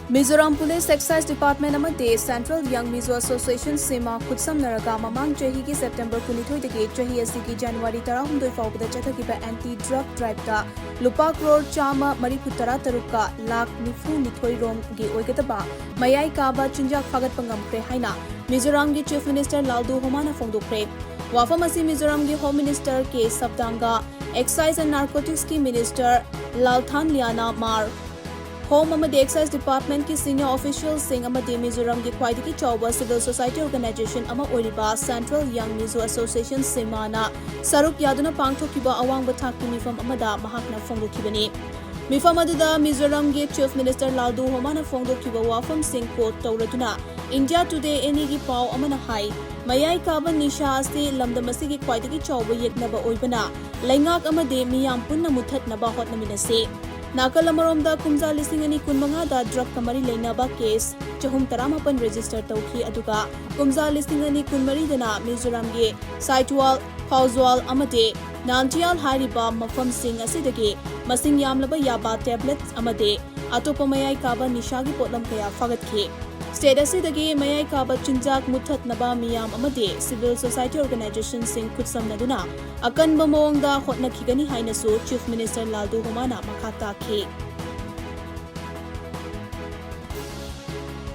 Mizoram Police Excise Department amade Central Young Mizo Association Sima Kutsam Naraga Mamang Chahi ki September 22 Chahi asigi January 12 faubada chathakiba anti-drug drive da Lupa crore chama Mariputara taruka lakh nifu nithoi rom gi oigataba Mayai kaba chinjak fagat pangamkre haina Mizoram gi Chief Minister Laldu Homana fongdokre Wafamasi Mizoram gi Home Minister K Sabdanga Excise and Narcotics ki Minister Lalthan Liana Mar Home amade Excise Department ki senior officials sing amade Mizoram ki khwaidagi chawba civil society organization ama oiriba Central Young Mizo Association Semana saruk yaduna pangthokiba awangba thakki mifam amada mahakna fongdokhibani mifam aduda Mizoram ki Chief Minister Laldu Homana fongdokiba wafam sing quote tawraduna India Today any gi paw amana hai mayai kaba nisha ase lamdamasi ki khwaidagi chawba yeknaba oibana laingak amade miyam punna muthatnaba hotnaminase Nakal Amaromda Kumza Lisingani Kunmanga da drug Kamari Lainaba case, Chahum Taramapan register Tauki Aduga, Kumza Lisingani Kunmari Dana, Mizoram Ge, Saitwal, Pauswal Amade, Nantial Hariba, Mafam Singh Asidage, Masing Yamlaba Yaba tablets Amade, Atopa Mayai Kaba Nishagi Potlam Kaya Fagatke. State Asidage, Mayai Kaba Chinjak Mutat Naba Miyam Amade, Civil Society Organization Singh Kutsam Naduna, Akan Bamongda Hotna Kigani Hainasu, Chief Minister Laldu Homana Makata K.